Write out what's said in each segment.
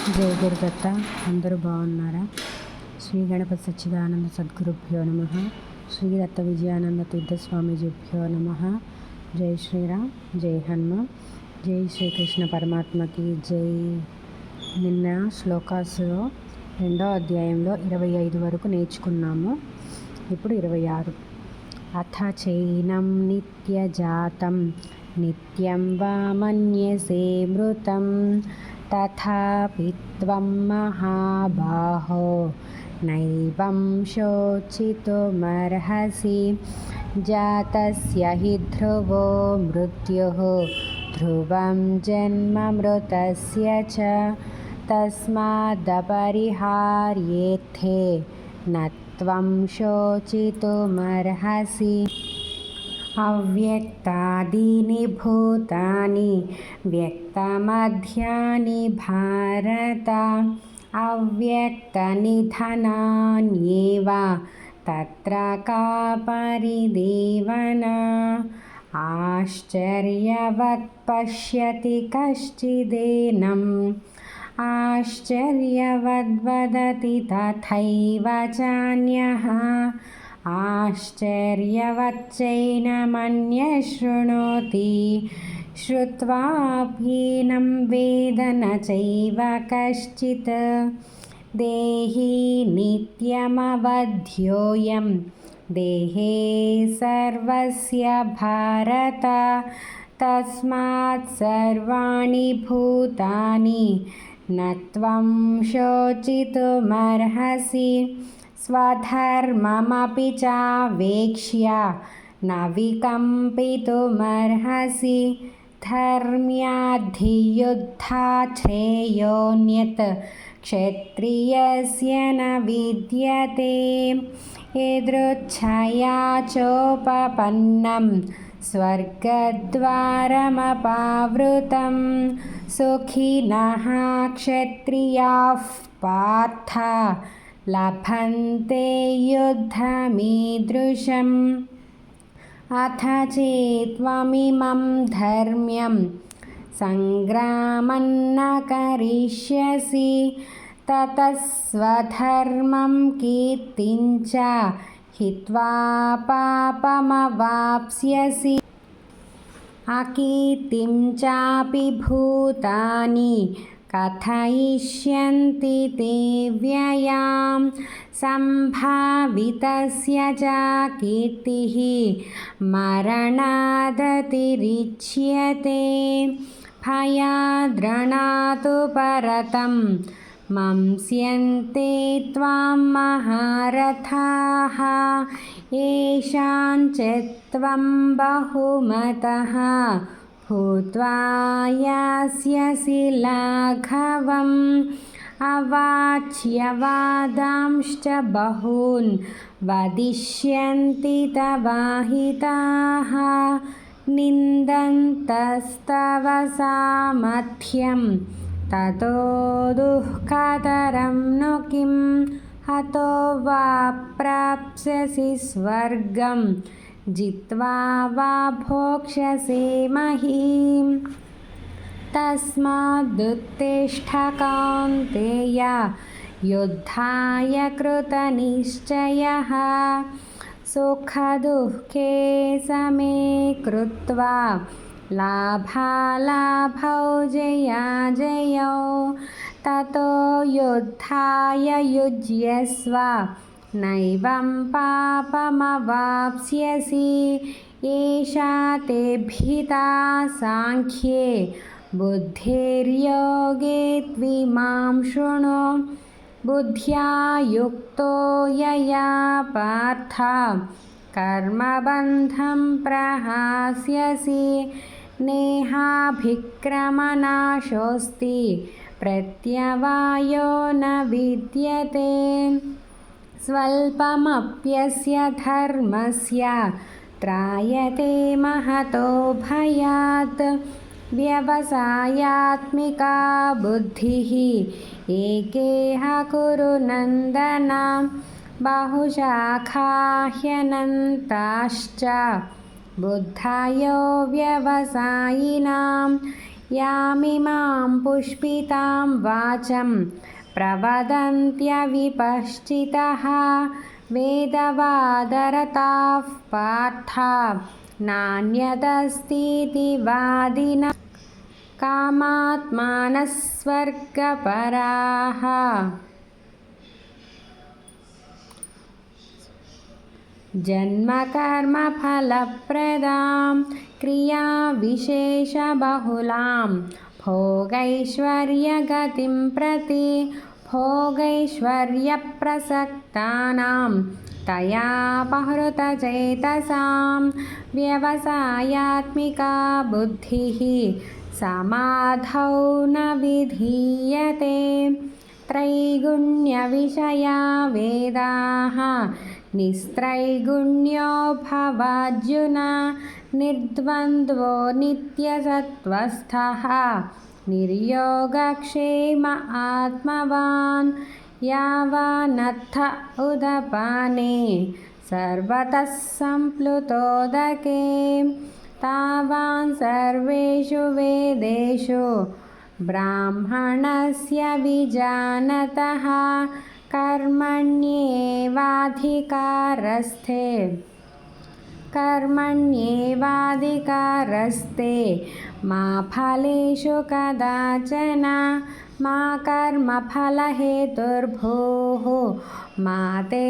జై గురుదత్త. అందరూ బాగున్నారా? శ్రీ గణపతి సచ్చిదానంద సద్గురుభ్యో నమః. శ్రీ దత్త విజయానంద తీర్థస్వామిజీభ్యో నమః. జై శ్రీరామ్, జై హనుమ, జై శ్రీకృష్ణ పరమాత్మకి జై. నిన్న శ్లోకాసులో 2వ అధ్యాయంలో 25 వరకు నేర్చుకున్నాము. ఇప్పుడు 26. అథ చైనం నిత్యజాతం నిత్యం వా మన్యసే మృతం తథాపి త్వం మహాబాహో నైవం శోచితుమర్హసి. జాతస్య హి ధ్రువో మృత్యుః ధ్రువం జన్మ మృతస్య చ తస్మాదపరిహార్యేథే న త్వం శోచితుమర్హసి. అవ్యక్తాదీని భూతాని వ్యక్తమధ్యాని భారత అవ్యక్తనిధనాన్యేవ తత్ర కా పరిదేవనా. ఆశ్చర్యవత్ పశ్యతి కశ్చిదేనం ఆశ్చర్యవద్వదతి తథైవ చాన్యః ఆశ్చర్యవచ్చైనమన్యః శృణోతి శ్రుత్వాప్యేనం వేద న చైవ కశ్చిత్. దేహి నిత్యమవధ్యోऽయం దేహే సర్వస్య భారత తస్మాత్ సర్వాణి భూతాని న త్వం శోచితుమర్హసి. స్వధర్మమపి చావేక్ష్య న వికంపితుమర్హసి. ధర్మ్యాద్ధియుద్ధాత్ శ్రేయోన్యత్ క్షత్రియస్య న విద్యతే. యదృచ్ఛయా చోపపన్నం స్వర్గద్వారమపావృతం సుఖినః క్షత్రియాః పార్థ లభన్తే యుద్ధమీదృశం. అథ చేత్త్వమిమం ధర్మ్యం సంగ్రామం న కరిష్యసి తతః స్వధర్మం కీర్తిం చ హిత్వా పాపమవాప్స్యసి. అకీర్తిం చాపి భూతాని కథయిష్యంతి తే వ్యయాం సంభావితస్య చ కీర్తిః మరణాదతిరిచ్యతే. భయాద్రణాతు పరతం మంస్యంతే త్వాం మహారథాః येषां च त्वं बहुमतः भूत्वा यास्यसि लाघवम्. अवाच्यवादांश्च बहून् वदिष्यन्ति तवाहिताः निन्दन्तस्तव सामर्थ्यं ततो दुःखतरं नु किम्. हतो वा प्राप्स्यसि स्वर्गं जित्वा वा भोक्ष्यसे महीम्. तस्मादुत्तिष्ठ कौन्तेय युद्धाय कृतनिश्चयः सुखदुःखे समे कृत्वा लाभालाभौ जयाजयौ. ततो युद्धाय युज्यस्व नैवं पापमवाप्स्यसि. एषा ते भीता साङ्ख्ये बुद्धिर्योगे त्विमां शृणु. बुद्ध्या युक्तो यया पार्थ कर्मबन्धं प्रहास्यसि. नेहाभिक्रमनाशोऽस्ति प्रत्यवायो न विद्यते. स्वल्पमप्यस्य धर्मस्य त्रायते महतो भयात्. व्यवसायात्मिका बुद्धिः एकेह कुरु नन्दन. बहुशाखा ह्यनन्ताश्च बुद्धयो व्यवसायिनां यामिमां पुष्पितां वाचं प्रवदन्त्यविपश्चितः वेदवादरताः पार्था नान्यदस्तीति वादिनः कामात्मानः स्वर्गपराः जन्मकर्मफलप्रदां क्रियाविशेषबहुलां भोगैश्वर्यगतिं प्रति भोगैश्वर्यप्रसक्तानां तयापहृतचेतसां व्यवसायात्मिका बुद्धिः समाधौ न विधीयते त्रैगुण्यविषया वेदाः निस्त्रैगुण्यो भवार्जुन निर्द्वन्द्वो नित्यसत्त्वस्थः निर्योगक्षेम आत्मवान् यावानर्थ उदपाने सर्वतः सम्प्लुतोदके तावान् सर्वेषु वेदेषु ब्राह्मणस्य विजानतः कर्मण्येवाधिकारस्ते मा फलेषु कदाचन मा कर्मफलहेतुर्भूः मा ते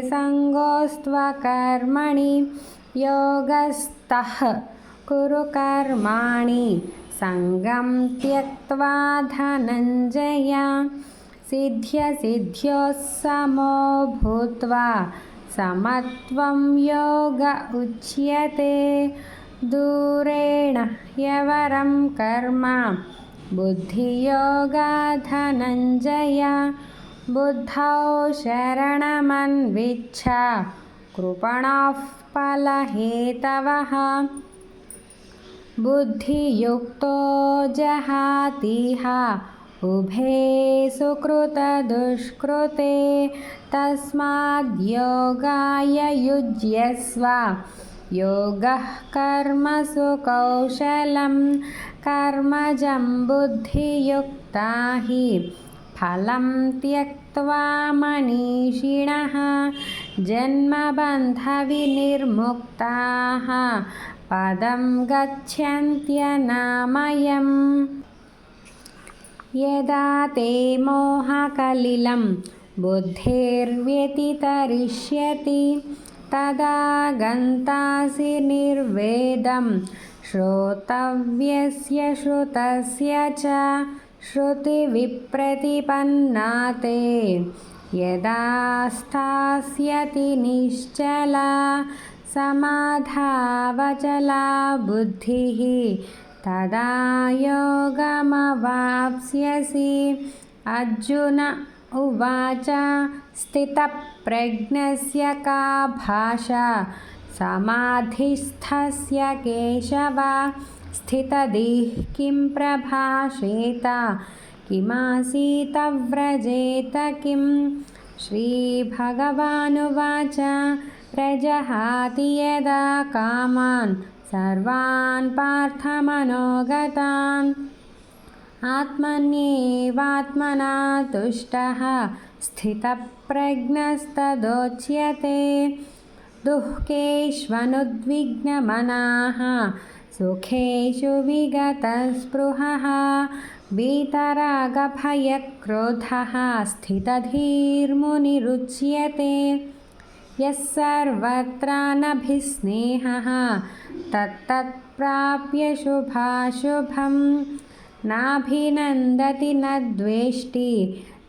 सङ्गोऽस्त्वकर्मणि योगस्थः कुरु कर्माणि सङ्गं त्यक्त्वा धनञ्जय सिद्ध्यसिद्ध्योः समो भूत्वा समत्वं योग उच्यते दूरेण ह्यवरं कर्म बुद्धियोगात् धनञ्जय बुद्धौ शरणमन्विच्छ कृपणाः फलहेतवः बुद्धियुक्तो जहातीह उभे सुकृतदुष्कृते तस्माद्योगाय युज्यस्व योगः कर्मसु कौशलं कर्मजं बुद्धियुक्ता हि फलं त्यक्त्वा मनीषिणः जन्मबन्धविनिर्मुक्ताः पदं गच्छन्त्यनामयम् यदा ते मोहकलिलं बुद्धिर्व्यतितरिष्यति तदा गन्तासि निर्वेदं श्रोतव्यस्य श्रुतस्य च श्रुतिविप्रतिपन्ना ते यदा स्थास्यति निश्चला समाधावचला बुद्धिः तदा योगमवाप्स्यसि अर्जुन उवाच स्थितप्रज्ञस्य का भाषा समाधिस्थस्य केशव स्थितधिः किं प्रभाषेत किमासीत व्रजेत किं श्रीभगवानुवाच प्रजहाति यदा कामान् सर्वान् पार्थमनोगतान् आत्मन्येवात्मना तुष्टः स्थितप्रज्ञस्तदोच्यते दुःखेष्वनुद्विग्नमनाः सुखेषु विगतस्पृहः वीतरागभयक्रोधः स्थितधीर्मुनिरुच्यते यः सर्वत्रानभिस्नेहः तत्तत्प्राप्य शुभाशुभं नाभिनन्दति न द्वेष्टि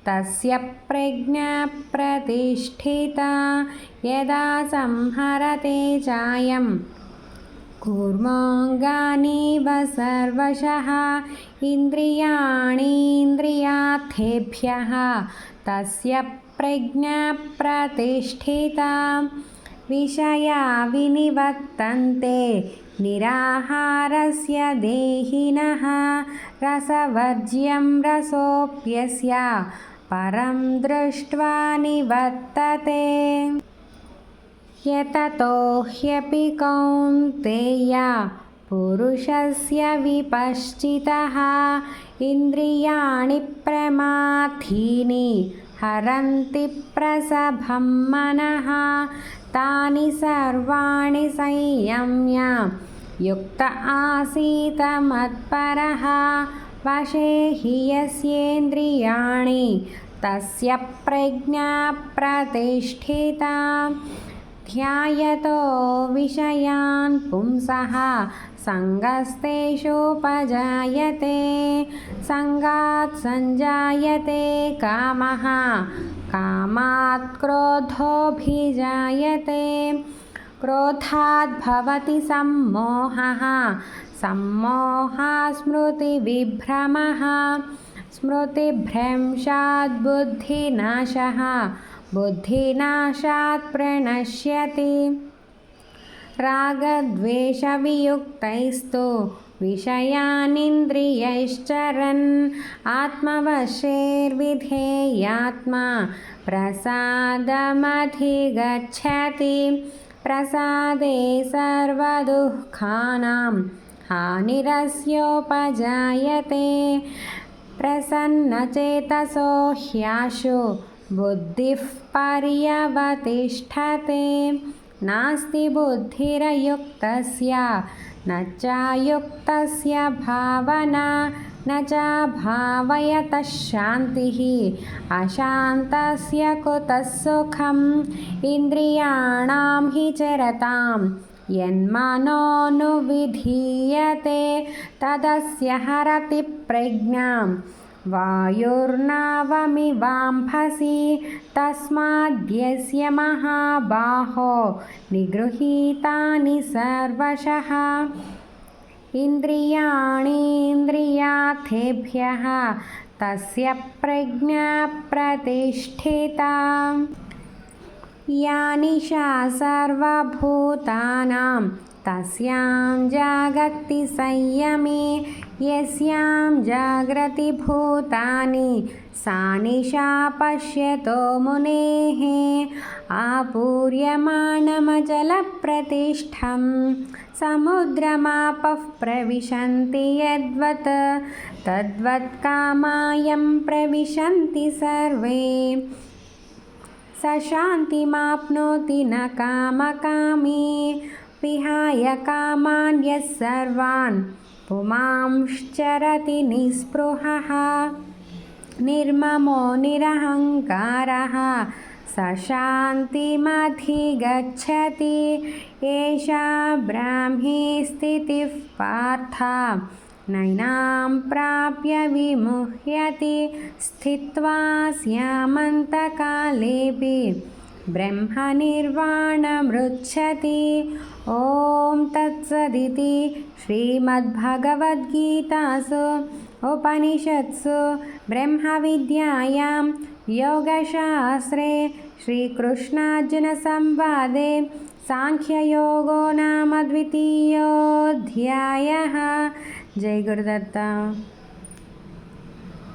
तस्य प्रज्ञा प्रतिष्ठिता यदा संहरते चायं कूर्मोऽङ्गानीव सर्वशः इन्द्रियाणीन्द्रियार्थेभ्यः तस्य प्रज्ञा प्रतिष्ठिता विषया विनिवर्तन्ते निराहारस्य देहिनः रसवर्ज्यं रसोऽप्यस्य परं दृष्ट्वा निवर्तते यततो ह्यपि कौन्तेय पुरुषस्य विपश्चितः इन्द्रियाणि प्रमाथीनि हरन्ति प्रसभं मनः तानि सर्वाणि संयम्य युक्त आसीत मत्परः वशे हि यस्येन्द्रियाणि तस्य प्रज्ञा प्रतिष्ठिता ध्यायतो विषयान् पुंसः सङ्गस्तेषुपजायते सङ्गात् सञ्जायते कामः कामात् क्रोधोऽभिजायते क्रोधात् भवति सम्मोहः सम्मोहात् स्मृतिविभ्रमः स्मृतिभ्रंशात् बुद्धिनाशः बुद्धिनाशात् प्रणश्यति रागद्वेषवियुक्तैस्तु विषयानिन्द्रियैश्चरन् आत्मवशेर्विधेयात्मा प्रसादमधिगच्छति प्रसादे सर्वदुःखानां हानिरस्योपजायते प्रसन्नचेतसो ह्याशु बुद्धिः पर्यवतिष्ठते नास्ति बुद्धिरयुक्तस्य न चायुक्तस्य भावना न च भावयतः शान्तिः अशान्तस्य कुतः सुखम् इन्द्रियाणां हि चरतां यन्मनोनुविधीयते तदस्य हरति प्रज्ञां वायुर्नावमिवाम्भसि तस्माद्यस्य महाबाहो निगृहीतानि सर्वशः इन्द्रियाणीन्द्रियार्थेभ्यः तस्य प्रज्ञा प्रतिष्ठिता या निशा सर्वभूतानां तस्यां जागर्ति संयमे यस्यां जाग्रति भूतानि सा निशा पश्यतो मुनेः आपूर्यमाणमचलप्रतिष्ठं समुद्रमापः प्रविशन्ति यद्वत् तद्वत् कामायं प्रविशन्ति सर्वे स शान्तिमाप्नोति न कामकामी विहाय कामान् यः सर्वान् पुमांश्चरति निःस्पृहः निर्ममो निरहङ्कारः स शान्तिमधिगच्छति एषा ब्राह्मी स्थितिः पार्थ नैनां प्राप्य विमुह्यति स्थित्वा स्यामन्तकालेऽपि ब्रह्मनिर्वाणमृच्छति ॐ तत्सदिति श्रीमद्भगवद्गीतासु उपनिषत्सु ब्रह्मविद्यायां योगशास्त्रे श्रीकृष्णार्जुनसंवादे सांख्ययोगो नाम द्वितीयोऽध्यायः। जय गुरुदत्त।